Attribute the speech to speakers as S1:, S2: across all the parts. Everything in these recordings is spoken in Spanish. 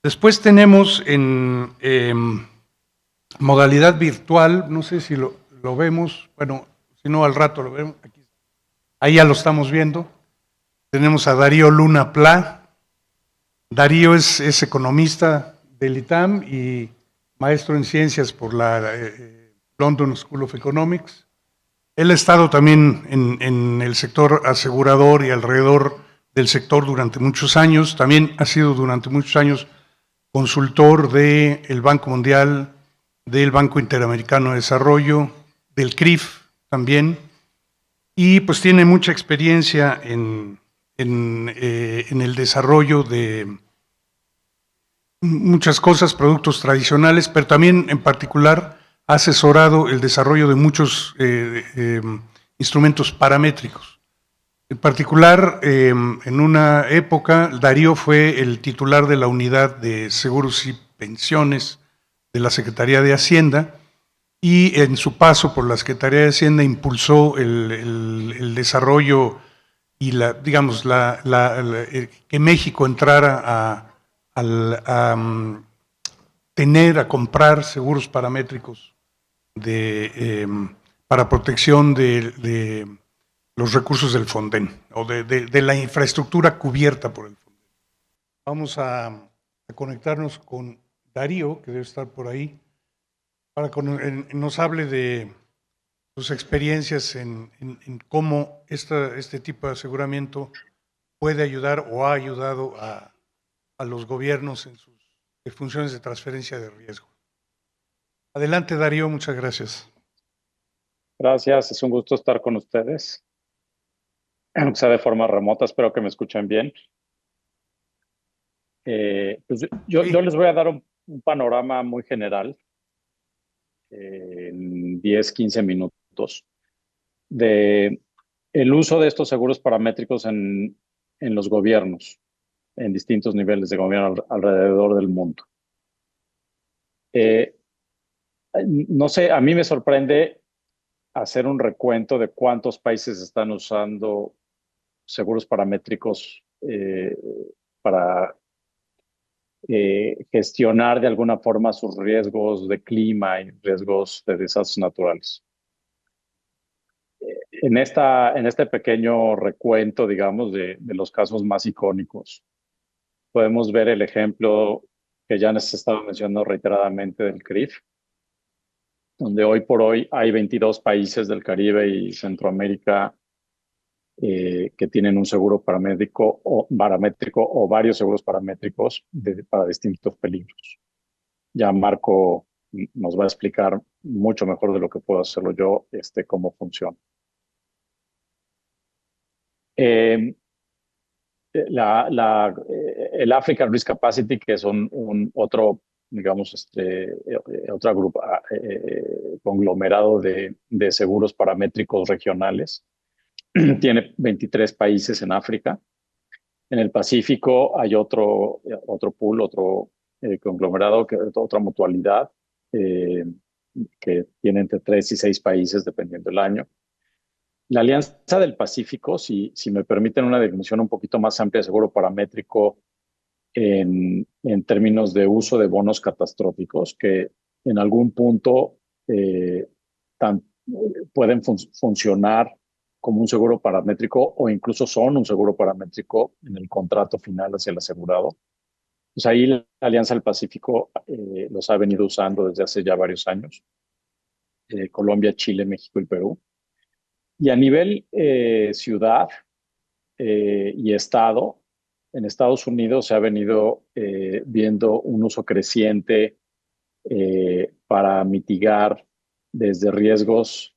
S1: Después tenemos en modalidad virtual, no sé si lo vemos, bueno, si no al rato lo vemos, aquí, ahí ya lo estamos viendo. Tenemos a Darío Luna Pla. Darío es economista del ITAM y maestro en ciencias por la London School of Economics. Él ha estado también en el sector asegurador y alrededor del sector durante muchos años. También ha sido durante muchos años consultor del Banco Mundial, del Banco Interamericano de Desarrollo, del CRIF también, y pues tiene mucha experiencia en el desarrollo de muchas cosas, productos tradicionales, pero también en particular ha asesorado el desarrollo de muchos instrumentos paramétricos. En particular, en una época, Darío fue el titular de la unidad de seguros y pensiones de la Secretaría de Hacienda y en su paso por la Secretaría de Hacienda impulsó el desarrollo y digamos, que México entrara a comprar seguros paramétricos para protección de los recursos del Fonden o de la infraestructura cubierta por el Fonden. Vamos a conectarnos con Darío, que debe estar por ahí, para que nos hable de sus experiencias en cómo este tipo de aseguramiento puede ayudar o ha ayudado a los gobiernos en sus funciones de transferencia de riesgo. Adelante, Darío, muchas gracias.
S2: Gracias, es un gusto estar con ustedes. Aunque sea de forma remota, espero que me escuchen bien. Pues yo les voy a dar un panorama muy general en 10, 15 minutos de el uso de estos seguros paramétricos en los gobiernos, en distintos niveles de gobierno alrededor del mundo. No sé, a mí me sorprende hacer un recuento de cuántos países están usando seguros paramétricos para gestionar de alguna forma sus riesgos de clima y riesgos de desastres naturales. En este pequeño recuento, digamos, de los casos más icónicos, podemos ver el ejemplo que ya se estaba mencionando reiteradamente del CRIF, donde hoy por hoy hay 22 países del Caribe y Centroamérica que tienen un seguro paramétrico o varios seguros paramétricos para distintos peligros. Ya Marco nos va a explicar mucho mejor de lo que puedo hacerlo yo, cómo funciona. Eh, el African Risk Capacity, que es otro, digamos, otro grupo, conglomerado de seguros paramétricos regionales, tiene 23 países en África. En el Pacífico hay otro pool, otro conglomerado, otra mutualidad, que tiene entre 3 y 6 países, dependiendo del año. La Alianza del Pacífico, si me permiten una definición un poquito más amplia de seguro paramétrico en términos de uso de bonos catastróficos, que en algún punto pueden funcionar como un seguro paramétrico o incluso son un seguro paramétrico en el contrato final hacia el asegurado. Pues ahí la Alianza del Pacífico los ha venido usando desde hace ya varios años. Colombia, Chile, México y Perú. Y a nivel ciudad y estado, en Estados Unidos se ha venido viendo un uso creciente para mitigar desde riesgos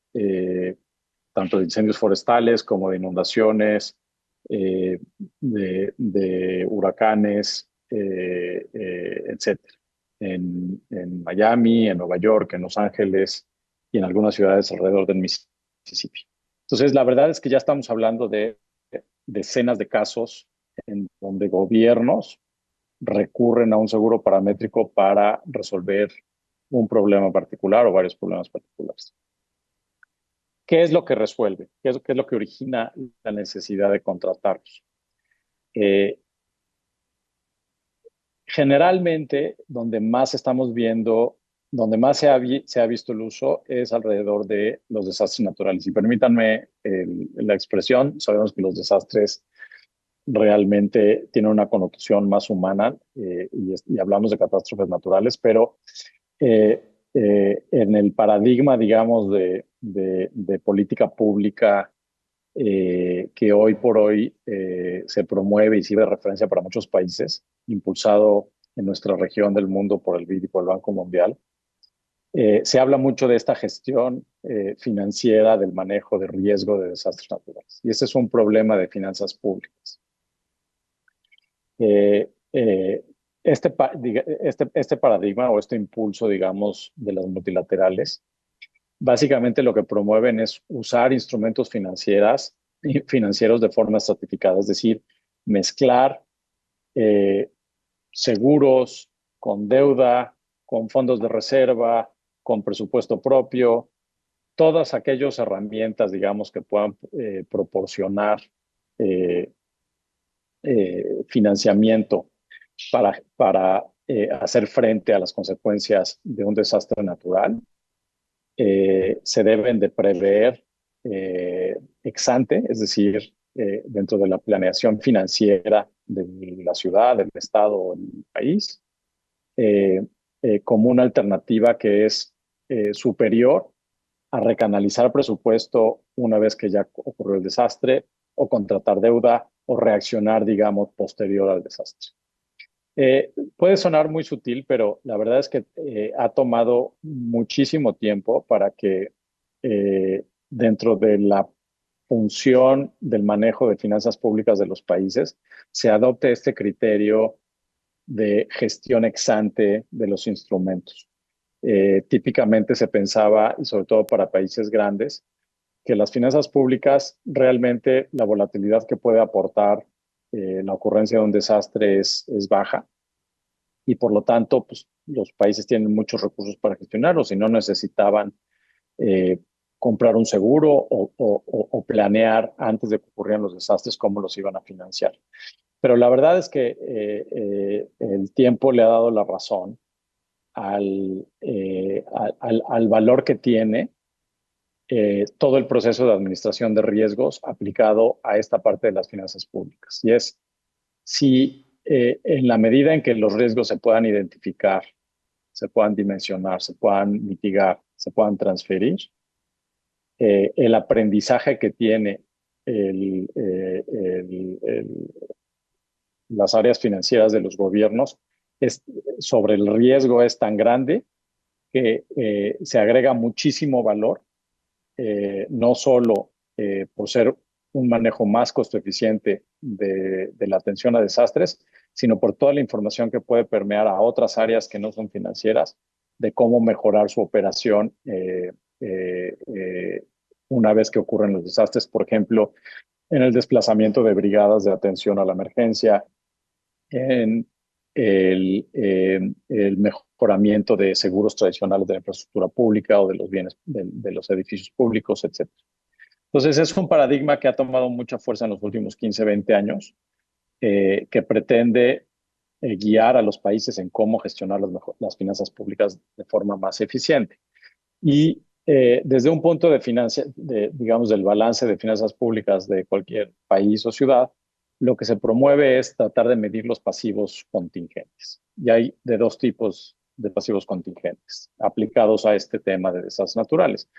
S2: tanto de incendios forestales como de inundaciones, de huracanes, etcétera. En Miami, en Nueva York, en Los Ángeles y en algunas ciudades alrededor del Mississippi. Entonces, la verdad es que ya estamos hablando de decenas de casos en donde gobiernos recurren a un seguro paramétrico para resolver un problema particular o varios problemas particulares. ¿Qué es lo que resuelve? ¿Qué es lo que origina la necesidad de contratarlos? Generalmente, donde más estamos viendo, donde más se ha visto el uso es alrededor de los desastres naturales. Y permítanme la expresión, sabemos que los desastres realmente tienen una connotación más humana y hablamos de catástrofes naturales, pero en el paradigma, digamos, de política pública que hoy por hoy se promueve y sirve de referencia para muchos países, impulsado en nuestra región del mundo por el BID y por el Banco Mundial. Se habla mucho de esta gestión financiera del manejo de riesgo de desastres naturales. Y ese es un problema de finanzas públicas. Este paradigma o este impulso, digamos, de las multilaterales, básicamente lo que promueven es usar instrumentos financieros de forma estratificada, es decir, mezclar eh, seguros con deuda, con fondos de reserva, con presupuesto propio, todas aquellas herramientas, digamos, que puedan proporcionar eh, financiamiento para hacer frente a las consecuencias de un desastre natural, se deben de prever ex ante, es decir, dentro de la planeación financiera de la ciudad, del estado o del país, eh, como una alternativa que es superior a recanalizar presupuesto una vez que ya ocurrió el desastre o contratar deuda o reaccionar, digamos, posterior al desastre. Puede sonar muy sutil, pero la verdad es que ha tomado muchísimo tiempo para que dentro de la función del manejo de finanzas públicas de los países se adopte este criterio de gestión ex ante de los instrumentos. Típicamente se pensaba, y sobre todo para países grandes, que las finanzas públicas realmente la volatilidad que puede aportar la ocurrencia de un desastre es baja y por lo tanto pues, los países tienen muchos recursos para gestionarlos y no necesitaban eh, comprar un seguro o planear antes de que ocurrieran los desastres cómo los iban a financiar. Pero la verdad es que el tiempo le ha dado la razón al valor que tiene todo el proceso de administración de riesgos aplicado a esta parte de las finanzas públicas. Y es si en la medida en que los riesgos se puedan identificar, se puedan dimensionar, se puedan mitigar, se puedan transferir, el aprendizaje que tiene el, el, el, las áreas financieras de los gobiernos es, sobre el riesgo es tan grande que se agrega muchísimo valor, no solo por ser un manejo más costo eficiente de la atención a desastres, sino por toda la información que puede permear a otras áreas que no son financieras de cómo mejorar su operación una vez que ocurren los desastres, por ejemplo, en el desplazamiento de brigadas de atención a la emergencia, en el mejoramiento de seguros tradicionales de la infraestructura pública o de los bienes de los edificios públicos, etc. Entonces, es un paradigma que ha tomado mucha fuerza en los últimos 15, 20 años, que pretende guiar a los países en cómo gestionar las finanzas públicas de forma más eficiente. Y desde un punto digamos, del balance de finanzas públicas de cualquier país o ciudad, lo que se promueve es tratar de medir los pasivos contingentes. Y hay de dos tipos de pasivos contingentes aplicados a este tema de desastres naturales.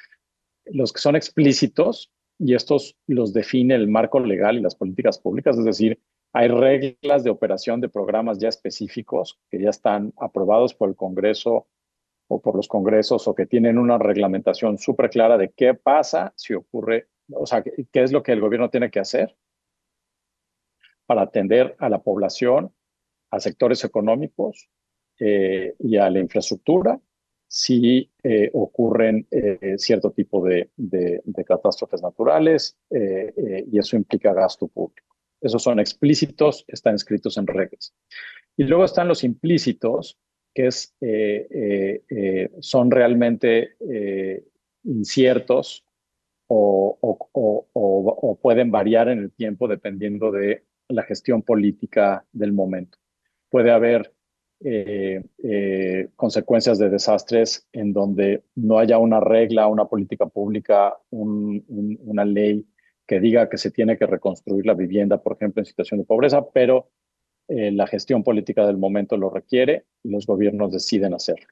S2: Los que son explícitos, y estos los define el marco legal y las políticas públicas, es decir, hay reglas de operación de programas ya específicos que ya están aprobados por el Congreso o por los congresos o que tienen una reglamentación súper clara de qué pasa si ocurre, o sea, qué es lo que el gobierno tiene que hacer para atender a la población, a sectores económicos y a la infraestructura si ocurren cierto tipo de catástrofes naturales y eso implica gasto público. Esos son explícitos, están escritos en reglas. Y luego están los implícitos, que son realmente inciertos o pueden variar en el tiempo dependiendo de la gestión política del momento. Puede haber consecuencias de desastres en donde no haya una regla, una política pública, una ley que diga que se tiene que reconstruir la vivienda, por ejemplo, en situación de pobreza, pero la gestión política del momento lo requiere y los gobiernos deciden hacerlo,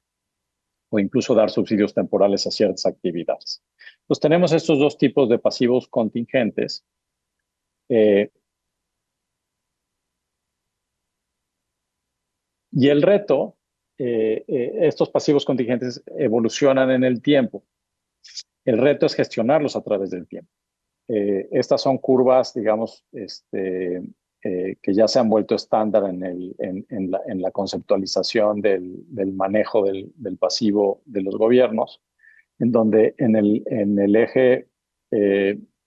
S2: o incluso dar subsidios temporales a ciertas actividades. Entonces tenemos estos dos tipos de pasivos contingentes. Y el reto, estos pasivos contingentes evolucionan en el tiempo. El reto es gestionarlos a través del tiempo. Estas son curvas, digamos, que ya se han vuelto estándar en la conceptualización del manejo del pasivo de los gobiernos, en donde en el eje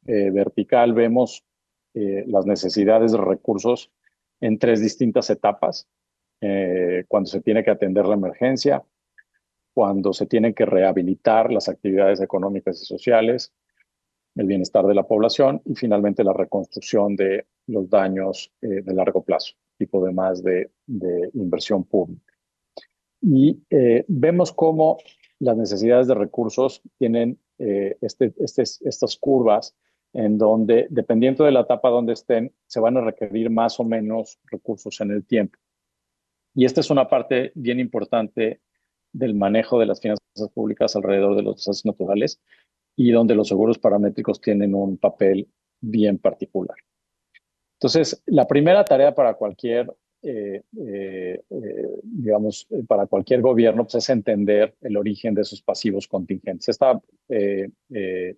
S2: vertical vemos las necesidades de recursos en tres distintas etapas. Cuando se tiene que atender la emergencia, cuando se tienen que rehabilitar las actividades económicas y sociales, el bienestar de la población y finalmente la reconstrucción de los daños de largo plazo, tipo de más de inversión pública. Y vemos cómo las necesidades de recursos tienen estas curvas en donde, dependiendo de la etapa donde estén, se van a requerir más o menos recursos en el tiempo. Y esta es una parte bien importante del manejo de las finanzas públicas alrededor de los desastres naturales y donde los seguros paramétricos tienen un papel bien particular. Entonces, la primera tarea para cualquier, digamos, para cualquier gobierno pues, es entender el origen de esos pasivos contingentes.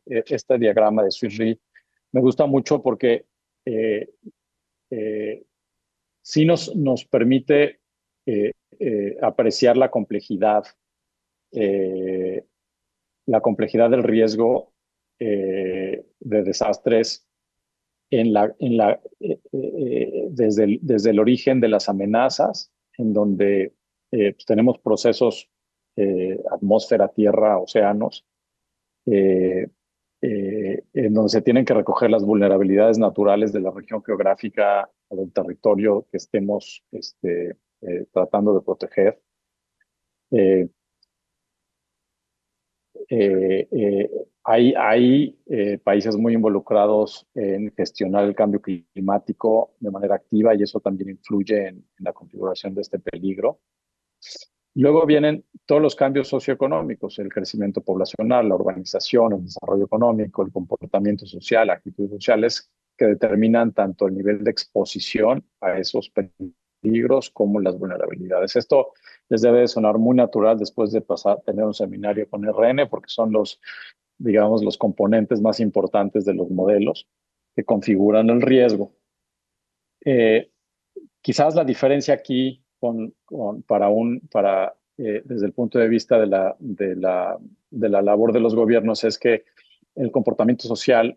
S2: Este diagrama de Swiss Re me gusta mucho porque sí nos permite apreciar la complejidad del riesgo de desastres desde el origen de las amenazas, en donde pues tenemos procesos atmósfera, tierra, océanos, en donde se tienen que recoger las vulnerabilidades naturales de la región geográfica o del territorio que estemos tratando de proteger. Hay países muy involucrados en gestionar el cambio climático de manera activa y eso también influye en la configuración de este peligro. Luego vienen todos los cambios socioeconómicos, el crecimiento poblacional, la urbanización, el desarrollo económico, el comportamiento social, actitudes sociales que determinan tanto el nivel de exposición a esos peligros como las vulnerabilidades. Esto les debe de sonar muy natural después de tener un seminario con RN, porque son digamos, los componentes más importantes de los modelos que configuran el riesgo. Quizás la diferencia aquí desde el punto de vista de la labor de los gobiernos es que el comportamiento social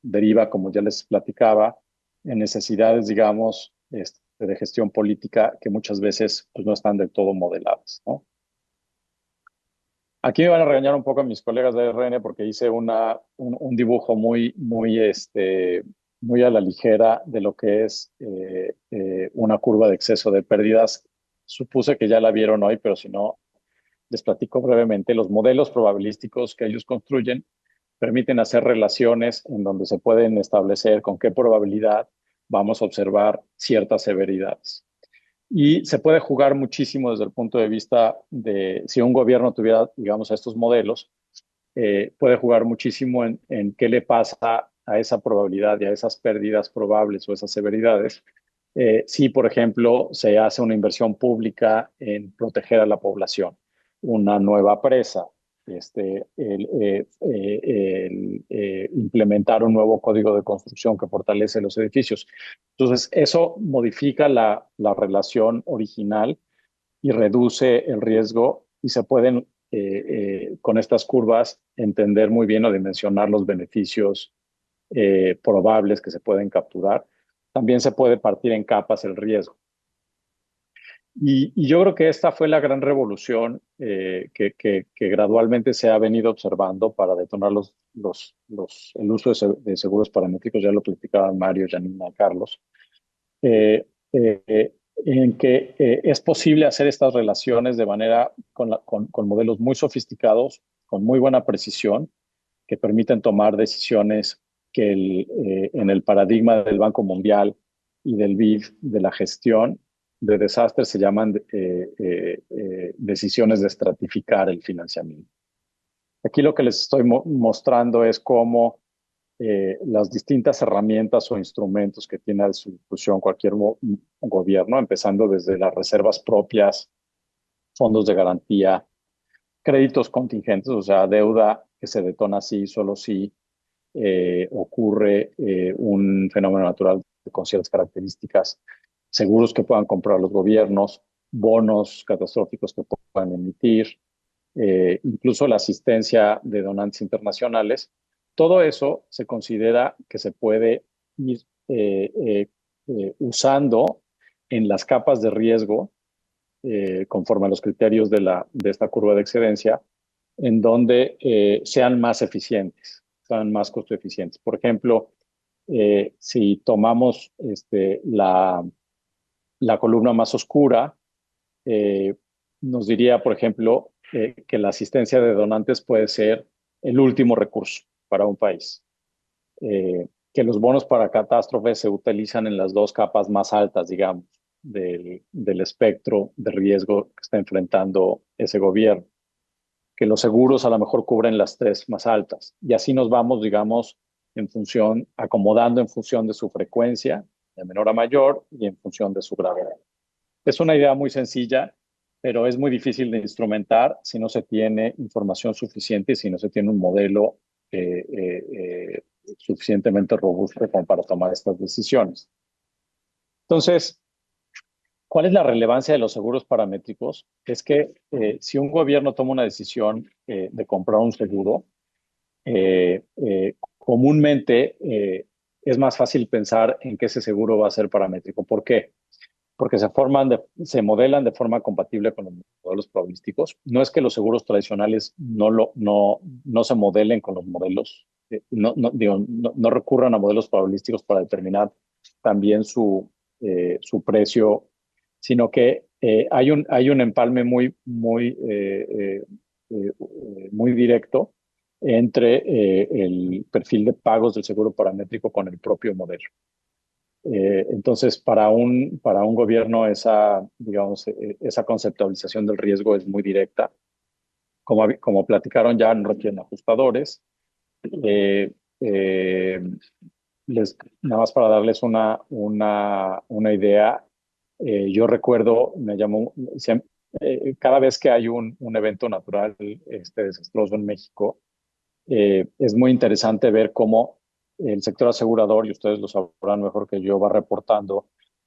S2: deriva, como ya les platicaba, en necesidades, digamos, de gestión política que muchas veces pues, no están del todo modeladas, ¿no? Aquí me van a regañar un poco a mis colegas de RN porque hice un dibujo muy a la ligera de lo que es una curva de exceso de pérdidas. Supuse que ya la vieron hoy, pero si no, les platico brevemente. Los modelos probabilísticos que ellos construyen permiten hacer relaciones en donde se pueden establecer con qué probabilidad vamos a observar ciertas severidades. Y se puede jugar muchísimo desde el punto de vista de si un gobierno tuviera, digamos, estos modelos, puede jugar muchísimo en qué le pasa a esa probabilidad y a esas pérdidas probables o esas severidades. Si, por ejemplo, se hace una inversión pública en proteger a la población, una nueva presa, implementar un nuevo código de construcción que fortalece los edificios. Entonces, eso modifica la relación original y reduce el riesgo y se pueden, con estas curvas, entender muy bien o dimensionar los beneficios probables que se pueden capturar. También se puede partir en capas el riesgo. Y yo creo que esta fue la gran revolución que gradualmente se ha venido observando para detonar el uso de seguros paramétricos. Ya lo platicaban Mario, Janina, Carlos. en que es posible hacer estas relaciones de manera con modelos muy sofisticados, con muy buena precisión, que permiten tomar decisiones que en el paradigma del Banco Mundial y del BID, de la gestión de desastres, se llaman decisiones de estratificar el financiamiento. Aquí lo que les estoy mostrando es cómo las distintas herramientas o instrumentos que tiene a su disposición cualquier gobierno, empezando desde las reservas propias, fondos de garantía, créditos contingentes, o sea, deuda que se detona si, solo si ocurre un fenómeno natural con ciertas características, seguros que puedan comprar los gobiernos, bonos catastróficos que puedan emitir, incluso la asistencia de donantes internacionales. Todo eso se considera que se puede ir usando en las capas de riesgo conforme a los criterios de esta curva de excedencia, en donde sean más eficientes, sean más costo eficientes. Por ejemplo, si tomamos la columna más oscura, eh, nos diría, por ejemplo, que la asistencia de donantes puede ser el último recurso para un país. Que los bonos para catástrofes se utilizan en las dos capas más altas, digamos, del espectro de riesgo que está enfrentando ese gobierno. Que los seguros a lo mejor cubren las tres más altas. Y así nos vamos, digamos, acomodando en función de su frecuencia, de menor a mayor, y en función de su gravedad. Es una idea muy sencilla, pero es muy difícil de instrumentar si no se tiene información suficiente y si no se tiene un modelo suficientemente robusto como para tomar estas decisiones. Entonces, ¿cuál es la relevancia de los seguros paramétricos? Es que si un gobierno toma una decisión de comprar un seguro, comúnmente es más fácil pensar en que ese seguro va a ser paramétrico. ¿Por qué? Porque se modelan de forma compatible con los modelos probabilísticos. No es que los seguros tradicionales no se modelen con los modelos, no recurran a modelos probabilísticos para determinar también su precio, sino que hay un empalme muy directo entre el perfil de pagos del seguro paramétrico con el propio modelo. Entonces, para un gobierno digamos, esa conceptualización del riesgo es muy directa. Como platicaron ya, no requieren ajustadores. Eh, eh, Nada más para darles una idea, yo recuerdo, cada vez que hay un evento natural desastroso en México, es muy interesante ver cómo el sector asegurador, y ustedes lo sabrán mejor que yo, va reportando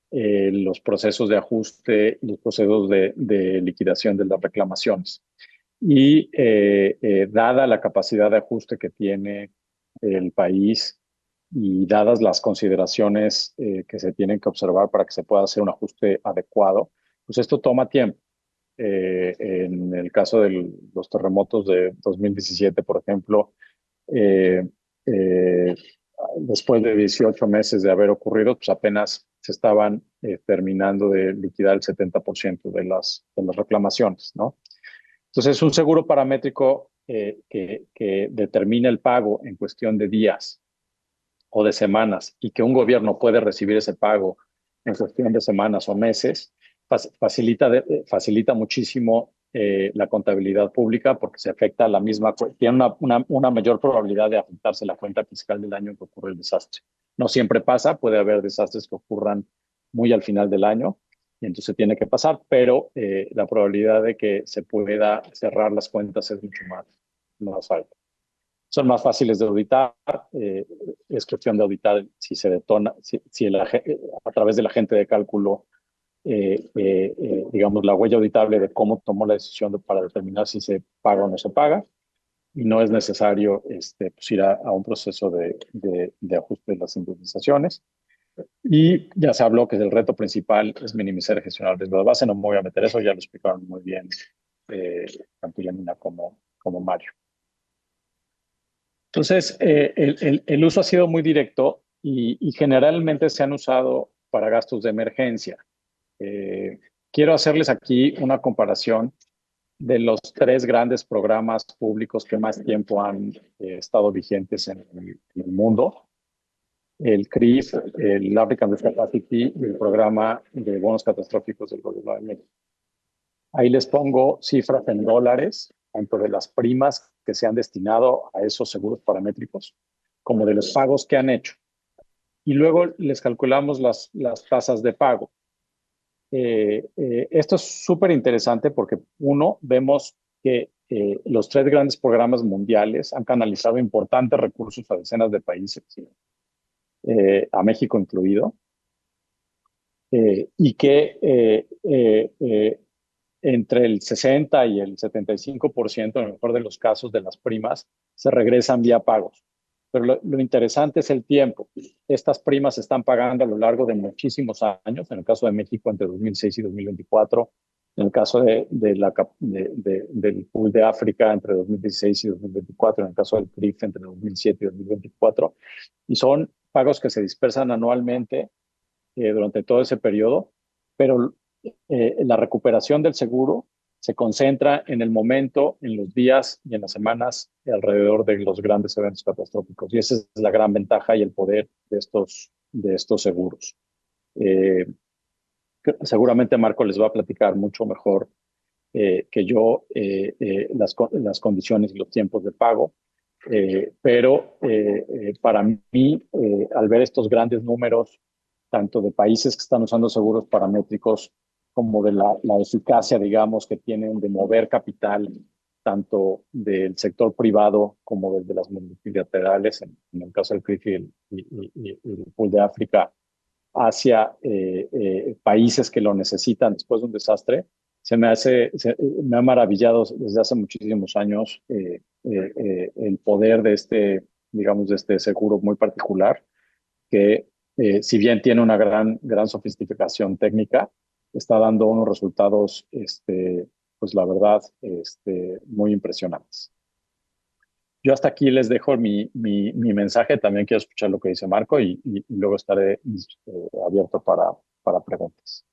S2: los procesos de ajuste y los procesos de liquidación de las reclamaciones. Y dada la capacidad de ajuste que tiene el país y dadas las consideraciones que se tienen que observar para que se pueda hacer un ajuste adecuado, pues esto toma tiempo. En el caso de los terremotos de 2017, por ejemplo, eh, eh, después de 18 meses de haber ocurrido, pues apenas se estaban terminando de liquidar el 70% de las reclamaciones, ¿no? Entonces, un seguro paramétrico que determina el pago en cuestión de días o de semanas y que un gobierno puede recibir ese pago en cuestión de semanas o meses, facilita muchísimo la contabilidad pública porque se afecta a la misma, tiene una mayor probabilidad de afectarse la cuenta fiscal del año en que ocurre el desastre. No siempre pasa, puede haber desastres que ocurran muy al final del año y entonces tiene que pasar, pero la probabilidad de que se pueda cerrar las cuentas es mucho más alta. Son más fáciles de auditar, es cuestión de auditar si se detona, a través del agente de cálculo, digamos, la huella auditable de cómo tomó la decisión para determinar si se paga o no se paga, y no es necesario pues ir a un proceso de ajuste de las indemnizaciones. Y ya se habló que el reto principal es minimizar y gestionar el riesgo de base, no me voy a meter eso, ya lo explicaron muy bien tanto Yanina como Mario. Entonces, el uso ha sido muy directo y generalmente se han usado para gastos de emergencia. Eh, Quiero hacerles aquí una comparación de los tres grandes programas públicos que más tiempo han estado vigentes en el mundo: el CRIF, el African Risk Capacity y el programa de bonos catastróficos del Gobierno de México. Ahí les pongo cifras en dólares, tanto de las primas que se han destinado a esos seguros paramétricos, como de los pagos que han hecho. Y luego les calculamos las tasas de pago. Esto es súper interesante porque, uno, vemos que los tres grandes programas mundiales han canalizado importantes recursos a decenas de países, a México incluido, y que entre el 60 y el 75%, en el mejor de los casos, de las primas se regresan vía pagos. Pero lo interesante es el tiempo. Estas primas se están pagando a lo largo de muchísimos años, en el caso de México entre 2006 y 2024, en el caso del pool de África entre 2016 y 2024, en el caso del CRIF entre 2007 y 2024, y son pagos que se dispersan anualmente durante todo ese periodo, pero la recuperación del seguro se concentra en el momento, en los días y en las semanas alrededor de los grandes eventos catastróficos. Y esa es la gran ventaja y el poder de estos seguros. Seguramente Marco les va a platicar mucho mejor que yo las condiciones y los tiempos de pago. Pero para mí, al ver estos grandes números, tanto de países que están usando seguros paramétricos como de la eficacia, digamos, que tienen de mover capital, tanto del sector privado como desde las multilaterales, en el caso del CRIF y el pool de África, hacia países que lo necesitan después de un desastre, me ha maravillado desde hace muchísimos años el poder de digamos, de este seguro muy particular, que si bien tiene una gran sofisticación técnica, está dando unos resultados, pues la verdad, muy impresionantes. Yo hasta aquí les dejo mi mensaje. También quiero escuchar lo que dice Marco y luego estaré abierto para preguntas.